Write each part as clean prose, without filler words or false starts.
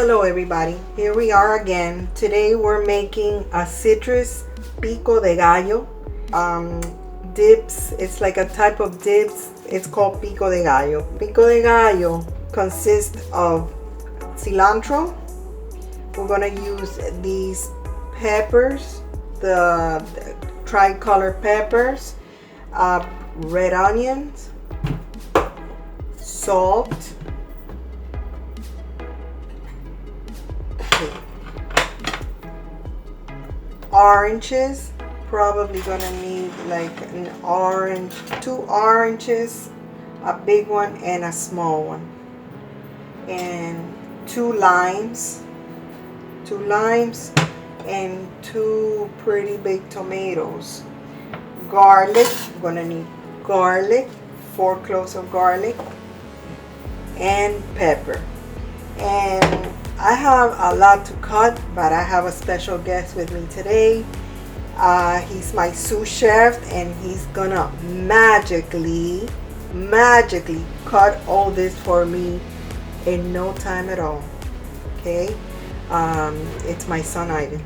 Hello everybody, here we are again. Today we're making a citrus Pico De Gallo dips. It's like a type of dips. It's called Pico De Gallo. Pico De Gallo consists of cilantro. We're gonna use these peppers, the tricolor peppers, red onions, salt, oranges. Probably gonna need like an orange, 2 oranges, a big one and a small one, and 2 limes, and 2 pretty big tomatoes. Garlic, we're gonna need garlic, 4 cloves of garlic, and pepper. And I have a lot to cut, but I have a special guest with me today. He's my sous chef, and he's gonna magically cut all this for me in no time at all. Okay, it's my son Ivan.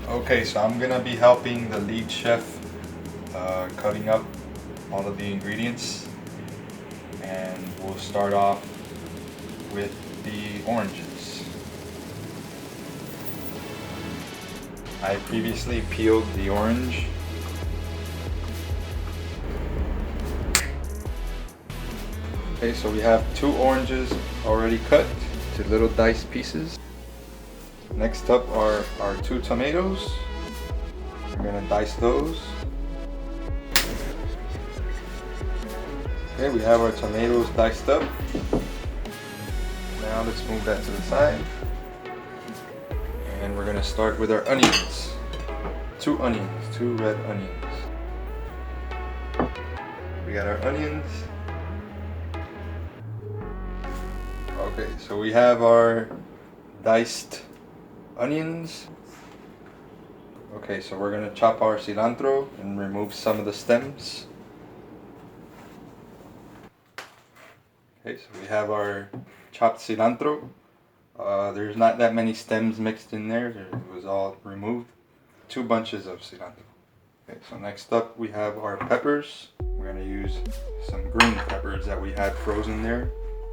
Okay, so I'm gonna be helping the lead chef cutting up all of the ingredients, and we'll start off with the oranges. I previously peeled the orange. Okay, so we have 2 oranges already cut to little diced pieces. Next up are our 2 tomatoes. We're gonna dice those. Okay, we have our tomatoes diced up. Now let's move that to the side. And we're gonna start with our onions. 2 red onions. We got our onions. Okay, so we have our diced onions. Okay, so we're gonna chop our cilantro and remove some of the stems. Okay, so we have our chopped cilantro. There's not that many stems mixed in there. It was all removed. 2 bunches of cilantro. Okay, so next up we have our peppers. We're gonna use some green peppers that we had frozen there,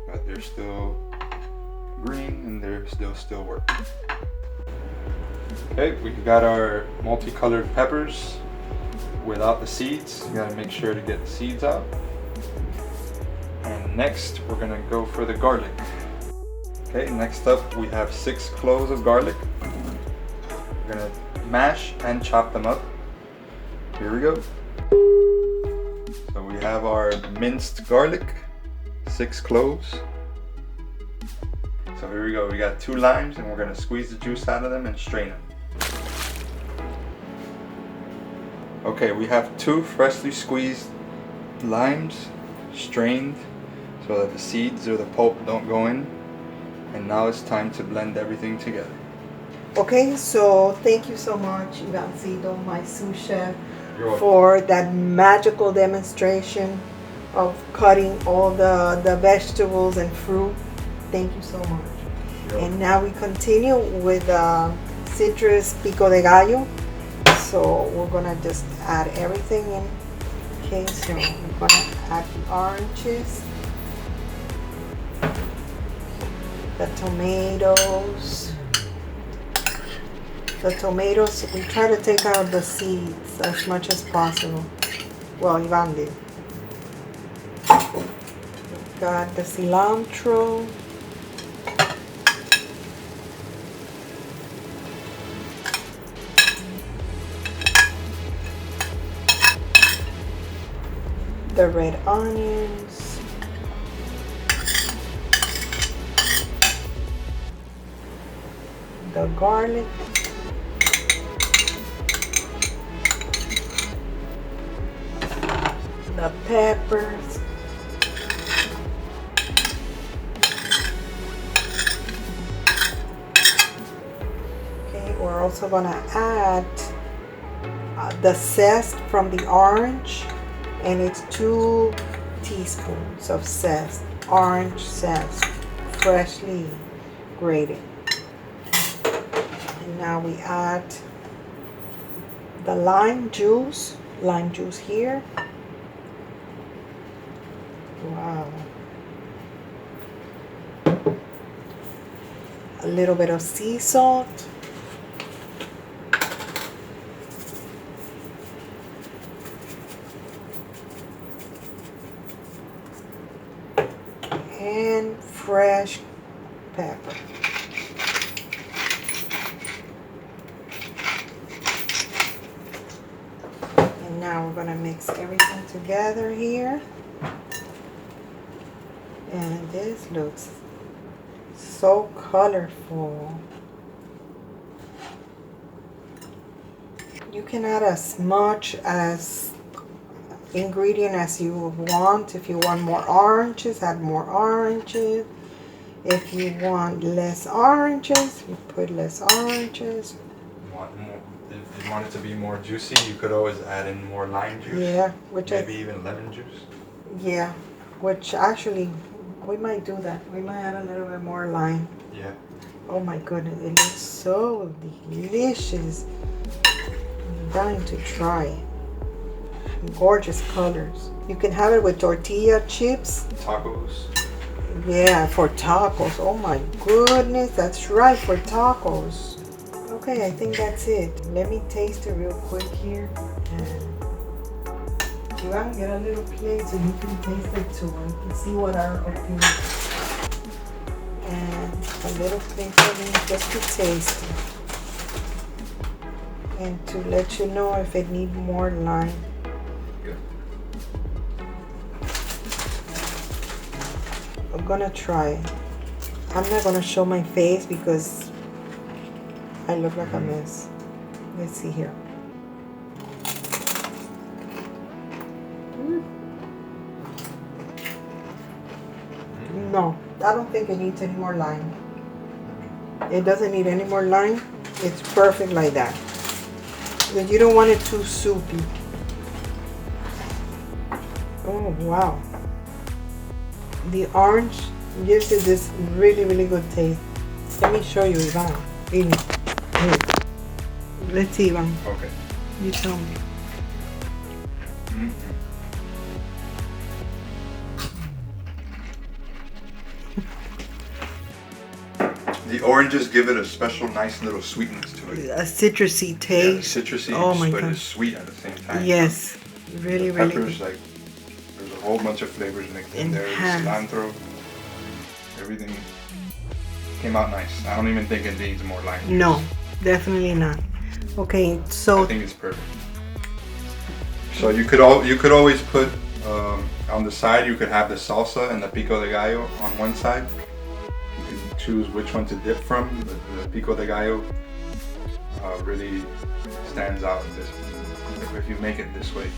but they're still green and they're still working. Okay, we got our multicolored peppers without the seeds. You gotta make sure to get the seeds out. And next we're gonna go for the garlic. Okay, next up we have 6 cloves of garlic. We're gonna mash and chop them up. Here we go. So we have our minced garlic, 6 cloves. So here we go, we got 2 limes, and we're gonna squeeze the juice out of them and strain them. Okay, we have 2 freshly squeezed limes, strained so that the seeds or the pulp don't go in. And now it's time to blend everything together. Okay, so thank you so much, Ivancito, my sous chef, for that magical demonstration of cutting all the vegetables and fruit. Thank you so much. And now we continue with citrus Pico De Gallo. So we're gonna just add everything in. Okay, so we're gonna add the oranges, the tomatoes. The tomatoes, we try to take out the seeds as much as possible. Well, Ivan did. Got the cilantro. The red onions. The garlic. The peppers. Okay, we're also gonna add the zest from the orange, and it's 2 teaspoons of zest, orange zest. freshly grated. And now we add the lime juice here. Wow. A little bit of sea salt. And fresh pepper. And now we're going to mix everything together here. And this looks so colorful. You can add as much as ingredient as you want. If you want more oranges, add more oranges. If you want less oranges, you put less oranges. If you want it to be more juicy, you could always add in more lime juice. Yeah, maybe even lemon juice. Yeah, which actually we might do that. We might add a little bit more lime. Yeah. Oh my goodness, it looks so delicious. I'm dying to try it. Gorgeous colors. You can have it with tortilla chips. Tacos. Yeah, for tacos. Oh my goodness, that's right, for tacos. Okay, I think that's it. Let me taste it real quick here. And you want to get a little plate so you can taste it too and you can see what our opinion is. And a little plate for me just to taste it. And to let you know if it needs more lime. Good. I'm gonna try it. I'm not gonna show my face because I look like a mess. Let's see here. No, I don't think it needs any more lime. It doesn't need any more lime. It's perfect like that. But you don't want it too soupy. Oh wow. The orange gives it this really, really good taste. Let me show you, Ivan. Let's see, Ivan. Okay. You tell me. The oranges give it a special, nice little sweetness to it. A citrusy taste. Yeah, citrusy, oh my but God. it's sweet at the same time. Yes, really, the really peppers, good. like, there's a whole bunch of flavors mixed in there. Cilantro, everything came out nice. I don't even think it needs more lime juice. No, definitely not. Okay, so I think it's perfect. So you could always put on the side. You could have the salsa and the Pico De Gallo on one side. You can choose which one to dip from. The Pico De Gallo really stands out in this if you make it this way.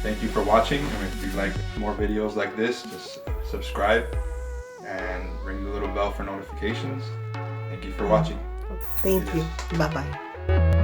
Thank you for watching, and if you like more videos like this, just subscribe and ring the little bell for notifications. Thank you for watching. thank you. Bye-bye.